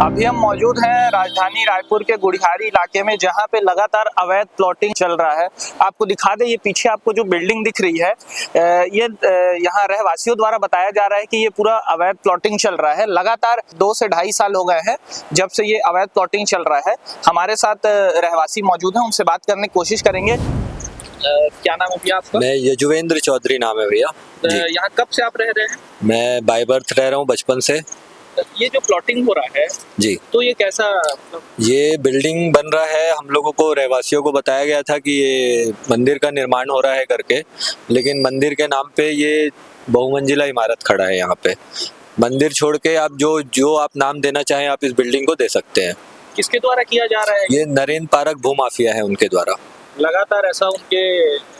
अभी हम मौजूद हैं राजधानी रायपुर के गुड़ियारी इलाके में, जहां पे लगातार अवैध प्लॉटिंग चल रहा है। आपको दिखा दे, ये पीछे आपको जो बिल्डिंग दिख रही है, ये यहाँ रहवासियों द्वारा बताया जा रहा है कि ये पूरा अवैध प्लॉटिंग चल रहा है। लगातार 2 से ढाई साल हो गए हैं जब से ये अवैध प्लॉटिंग चल रहा है। हमारे साथ रहवासी मौजूद हैं, उनसे बात करने की कोशिश करेंगे। क्या नाम है भैया आपका? मैं यजुवेंद्र चौधरी नाम है भैया। यहाँ कब से आप रह रहे हैं? मैं बाय बर्थ रह रहा हूँ बचपन से। ये जो प्लॉटिंग हो रहा है जी, तो ये कैसा ये बिल्डिंग बन रहा है, हम लोगों को रहवासियों को बताया गया था कि ये मंदिर का निर्माण हो रहा है करके, लेकिन मंदिर के नाम पे ये बहुमंजिला इमारत खड़ा है। यहाँ पे मंदिर छोड़ के आप जो आप नाम देना चाहें आप इस बिल्डिंग को दे सकते हैं। किसके द्वारा किया जा रहा है? ये नरेंद्र पारक भूमाफिया है, उनके द्वारा। लगातार ऐसा उनके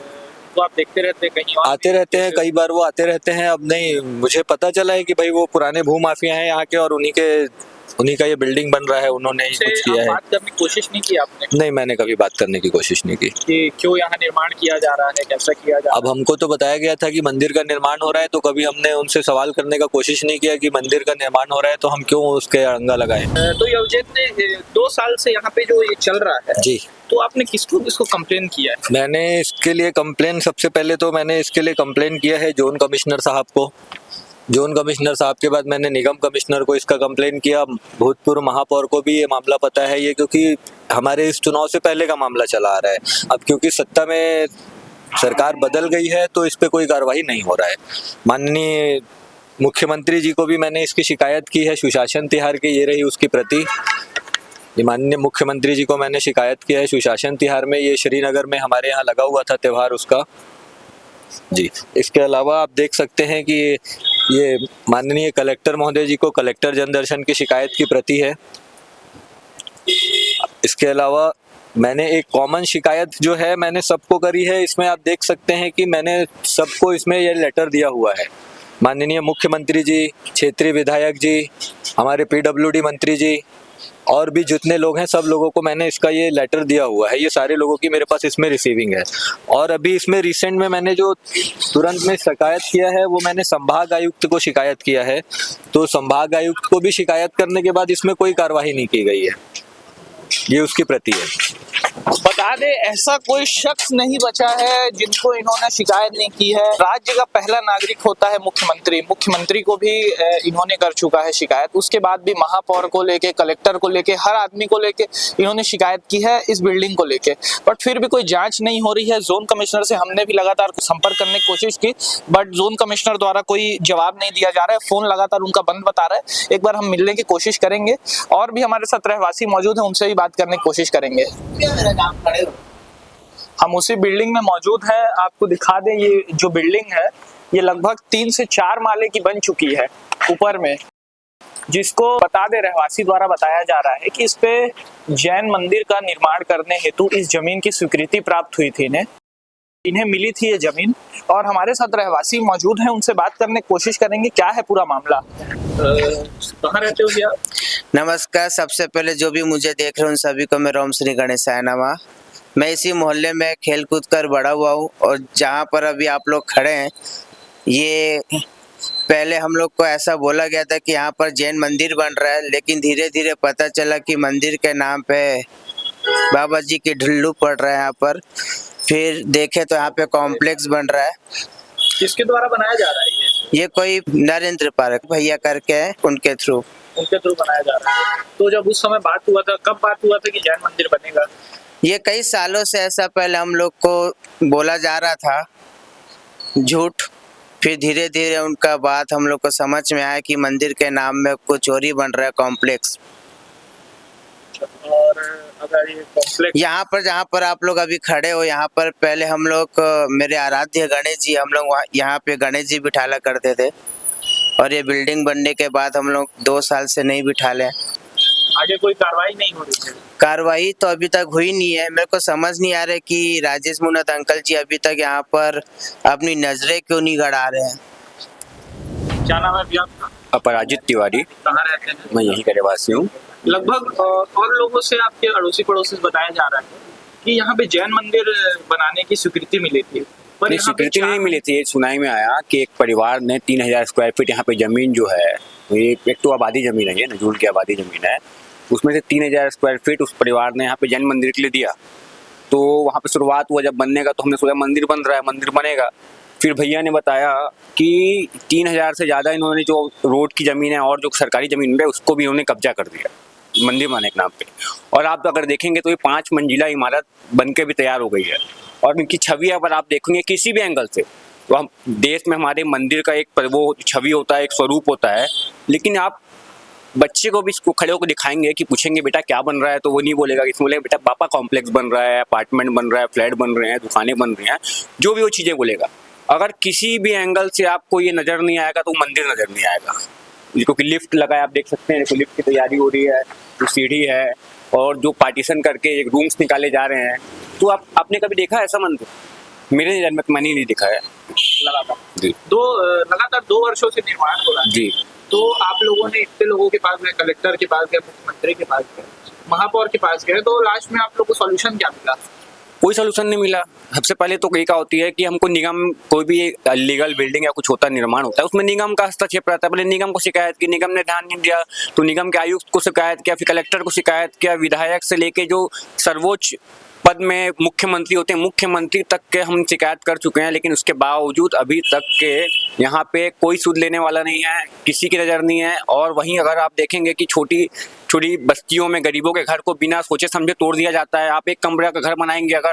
तो आप देखते रहते हैं, कहीं और आते रहते हैं, कई बार वो आते रहते हैं। अब नहीं, मुझे पता चला है कि भाई वो पुराने भूमाफिया हैं यहाँ के, और उन्हीं का ये बिल्डिंग बन रहा है, उन्होंने ही कुछ किया है। बात करने की कोशिश नहीं की आपने? नहीं, मैंने कभी बात करने की कोशिश नहीं की कि क्यों यहाँ निर्माण किया जा रहा है, कैसा किया जा रहा है। अब हमको तो बताया गया था कि मंदिर का निर्माण हो रहा है, तो कभी हमने उनसे सवाल करने का कोशिश नहीं किया कि मंदिर का निर्माण हो रहा है तो हम क्यों उसके अड़ंगा लगाएं। तो यवजेत ने 2 साल से यहाँ पे जो ये चल रहा है जी, तो आपने किसको कंप्लेन किया है? मैंने इसके लिए कंप्लेन, सबसे पहले तो मैंने इसके लिए कंप्लेन किया है जोन कमिश्नर साहब को। जोन कमिश्नर साहब के बाद मैंने निगम कमिश्नर को इसका कंप्लेन किया। भूतपूर्व महापौर को भी ये मामला पता है, ये क्योंकि हमारे इस चुनाव से पहले का मामला चला आ रहा है। अब क्योंकि सत्ता में सरकार बदल गई है तो इस पे कोई कार्रवाई नहीं हो रहा है। माननीय मुख्यमंत्री जी को भी मैंने इसकी शिकायत की है, सुशासन तिहार की, ये रही उसकी प्रति। ये माननीय मुख्यमंत्री जी को मैंने शिकायत किया है सुशासन तिहार में, ये श्रीनगर में हमारे यहाँ लगा हुआ था त्यौहार उसका। जी, इसके अलावा आप देख सकते हैं कि ये माननीय कलेक्टर महोदय जी को कलेक्टर जनदर्शन की शिकायत की प्रति है। इसके अलावा मैंने एक कॉमन शिकायत जो है मैंने सबको करी है। इसमें आप देख सकते हैं कि मैंने सबको इसमें ये लेटर दिया हुआ है। माननीय मुख्यमंत्री जी, क्षेत्रीय विधायक जी, हमारे PWD मंत्री जी, और भी जितने लोग हैं सब लोगों को मैंने इसका ये लेटर दिया हुआ है। ये सारे लोगों की मेरे पास इसमें रिसीविंग है। और अभी इसमें रिसेंट में मैंने जो तुरंत में शिकायत किया है वो मैंने संभाग आयुक्त को शिकायत किया है। तो संभाग आयुक्त को भी शिकायत करने के बाद इसमें कोई कार्रवाई नहीं की गई है। ये उसकी प्रति है। बता दे, ऐसा कोई शख्स नहीं बचा है जिनको इन्होंने शिकायत नहीं की है। राज्य का पहला नागरिक होता है मुख्यमंत्री को भी इन्होंने कर चुका है शिकायत। उसके बाद भी महापौर को लेके, कलेक्टर को लेके, हर आदमी को लेके इन्होंने शिकायत की है इस बिल्डिंग को लेके, बट फिर भी कोई जांच नहीं हो रही है। जोन कमिश्नर से हमने भी लगातार संपर्क करने की कोशिश की, बट जोन कमिश्नर द्वारा कोई जवाब नहीं दिया जा रहा है। फोन लगातार उनका बंद बता रहा है। एक बार हम मिलने की कोशिश करेंगे, और भी हमारे साथ रहवासी मौजूद है, उनसे भी बात करने की कोशिश करेंगे। हम उसी बिल्डिंग में मौजूद हैं। आपको दिखा दें, ये जो बिल्डिंग है ये लगभग 3 से 4 माले की बन चुकी है ऊपर में, जिसको बता दे रहवासी द्वारा बताया जा रहा है कि इस पे जैन मंदिर का निर्माण करने हेतु इस जमीन की स्वीकृति प्राप्त हुई थी। इन्हें मिली थी ये जमीन, और हमारे साथ रहवासी मौजूद हैं, उनसे बात करने की कोशिश करेंगे क्या है पूरा मामला। कहाँ रहते हो भैया? नमस्कार। सबसे पहले जो भी मुझे देख रहे हैं उन सभी को मैं ओम श्री गणेशाय नमः। मैं इसी मोहल्ले में खेल कूद कर बड़ा हुआ हूँ, और जहाँ पर अभी आप लोग खड़े हैं, ये पहले हम लोग को ऐसा बोला गया था कि यहाँ पर जैन मंदिर बन रहा है, लेकिन धीरे धीरे पता चला कि मंदिर के नाम पे बाबा जी की ढुल्लू पड़ रहा है यहाँ पर। फिर देखे तो यहाँ पे कॉम्प्लेक्स बन रहा है। किसके द्वारा बनाया जा रहा है ये कोई नरेंद्र पारक भैया करके है, उनके थ्रू बनाया जा रहा है। तो जब उस समय बात हुआ था, कब बात हुआ था कि जैन मंदिर बनेगा? ये कई सालों से ऐसा पहले हम लोग को बोला जा रहा था, झूठ। फिर धीरे धीरे उनका बात हम लोग को समझ में आया कि मंदिर के नाम में कुछ और ही बन रहा है, कॉम्प्लेक्स। और अगर ये कॉम्प्लेक्स यहाँ पर जहाँ पर आप लोग अभी खड़े हो, यहाँ पर पहले हम लोग मेरे आराध्य गणेश जी, हम लोग यहाँ पे गणेश जी बिठाला करते थे, और ये बिल्डिंग बनने के बाद हम लोग 2 साल से नहीं बिठाले। आगे कोई कार्रवाई नहीं हो रही है? कार्रवाई तो अभी तक हुई नहीं है। मेरे को समझ नहीं आ रहा कि राजेश मुनत अंकल जी अभी तक यहाँ पर अपनी नजरें क्यों नहीं गड़ा रहे हैं। क्या नाम है भैया आपका? अपराजित तिवारी। कहाँ रहते हैं? मैं यहीं का रहवासी हूँ। लगभग और लोगों से, आपके अड़ोसी पड़ोसी से बताया जा रहा है कि यहाँ पे जैन मंदिर बनाने की स्वीकृति मिली थी, पर नहीं, यहाँ पे स्वीकृति नहीं मिली थी। सुनाई में आया कि एक परिवार ने 3000 स्क्वायर फीट यहाँ पे जमीन जो है, ये एक तो आबादी जमीन है, ये नजूल की आबादी जमीन है, उसमें से 3000 स्क्वायर फीट उस परिवार ने यहाँ पे जैन मंदिर के लिए दिया। तो वहाँ पे शुरुआत हुआ जब बनने का, तो हमने सोचा मंदिर बन रहा है, मंदिर बनेगा। फिर भैया ने बताया कि 3000 से ज़्यादा इन्होंने जो रोड की ज़मीन है और जो सरकारी ज़मीन है उसको भी इन्होंने कब्जा कर दिया मंदिर बनाने के नाम पे। और आप अगर देखेंगे तो ये 5 मंजिला इमारत बन के भी तैयार हो गई है। और इनकी छवि अगर आप देखेंगे किसी भी एंगल से, तो हम देश में हमारे मंदिर का एक वो छवि होता है, एक स्वरूप होता है, लेकिन आप बच्चे को भी इसको खड़े होकर दिखाएंगे कि पूछेंगे बेटा क्या बन रहा है, तो वो नहीं बोलेगा। इसमें बोलेगा बेटा पापा कॉम्प्लेक्स बन रहा है, अपार्टमेंट बन रहा है, फ्लैट बन रहे हैं, दुकानें बन रही हैं, जो भी वो चीज़ें बोलेगा। अगर किसी भी एंगल से आपको ये नज़र नहीं आएगा तो मंदिर नज़र नहीं आएगा। क्योंकि लिफ्ट लगा है, आप देख सकते हैं, तो लिफ्ट की तैयारी हो रही है, जो सीढ़ी है और जो पार्टीशन करके एक रूम्स निकाले जा रहे हैं। तो आपने कभी देखा है ऐसा मंदिर? मेरे नज़र में मैंने नहीं दिखा है। लगातार जी लगातार 2 वर्षों से निर्माण हो रहा है। जी। तो आप लोगों ने इतने लोगों के पास गए, कलेक्टर के पास गए, मुख्यमंत्री के पास गए, महापौर के पास गए, तो लास्ट में आप लोग को सॉल्यूशन क्या मिला? कोई सोल्यूशन नहीं मिला। सबसे पहले तो यही का होती है कि हमको निगम, कोई भी लीगल बिल्डिंग या कुछ होता है, निर्माण होता है, उसमें निगम का हस्तक्षेप रहता है। पहले निगम को शिकायत की, निगम ने ध्यान नहीं दिया, तो निगम के आयुक्त को शिकायत किया, फिर कलेक्टर को शिकायत किया, विधायक से लेके जो सर्वोच्च पद में मुख्यमंत्री होते हैं, मुख्यमंत्री तक के हम शिकायत कर चुके हैं। लेकिन उसके बावजूद अभी तक के यहाँ पे कोई सुध लेने वाला नहीं है, किसी की नज़र नहीं है। और वहीं अगर आप देखेंगे कि छोटी छोटी बस्तियों में गरीबों के घर को बिना सोचे समझे तोड़ दिया जाता है। आप एक कमरे का घर बनाएंगे अगर,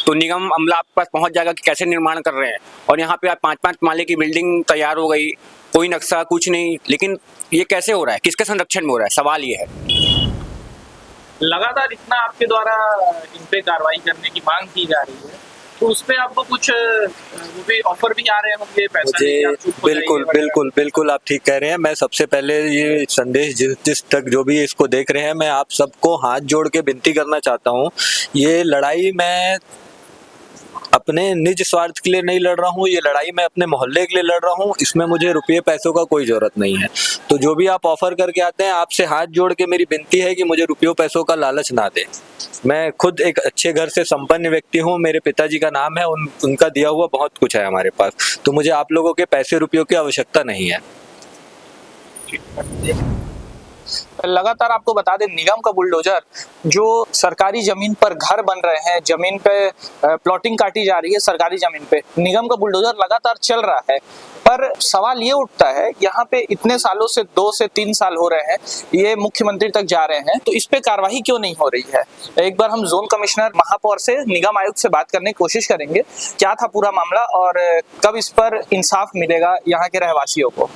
तो निगम अमला आपके पास पहुँच जाएगा कि कैसे निर्माण कर रहे हैं। और यहाँ पे आप 5-5 माले की बिल्डिंग तैयार हो गई, कोई नक्शा कुछ नहीं। लेकिन ये कैसे हो रहा है, किसके संरक्षण में हो रहा है, सवाल ये है। लगातार इतना आपके द्वारा इन पे कार्रवाई करने की मांग की जा रही है, तो उस पे आपको कुछ वो भी ऑफर भी आ रहे होंगे, पैसा जी लेके आप चुप हो बिल्कुल जाइए बिल्कुल बिल्कुल, आप ठीक कह रहे हैं। मैं सबसे पहले ये संदेश जिस तक जो भी इसको देख रहे हैं, मैं आप सबको हाथ जोड़ के विनती करना चाहता हूँ। ये लड़ाई मैं अपने निज स्वार्थ के लिए नहीं लड़ रहा हूँ, ये लड़ाई मैं अपने मोहल्ले के लिए लड़ रहा हूँ। इसमें मुझे रुपये पैसों का कोई ज़रूरत नहीं है। तो जो भी आप ऑफर करके आते हैं, आपसे हाथ जोड़ के मेरी विनती है कि मुझे रुपयों पैसों का लालच ना दें। मैं खुद एक अच्छे घर से संपन्न व्यक्ति हूँ, मेरे पिताजी का नाम है, उनका दिया हुआ बहुत कुछ है हमारे पास। तो मुझे आप लोगों के पैसे रुपयों की आवश्यकता नहीं है। लगातार आपको बता दें, निगम का बुलडोजर जो सरकारी जमीन पर घर बन रहे हैं, जमीन पे प्लॉटिंग काटी जा रही है सरकारी जमीन पे, निगम का बुलडोजर लगातार चल रहा है। पर सवाल ये उठता है, यहाँ पे इतने सालों से 2 से 3 साल हो रहे हैं, ये मुख्यमंत्री तक जा रहे हैं, तो इस पे कार्रवाई क्यों नहीं हो रही है? एक बार हम जोन कमिश्नर, महापौर से, निगम आयुक्त से बात करने की कोशिश करेंगे, क्या था पूरा मामला और कब इस पर इंसाफ मिलेगा यहाँ के रहवासियों को।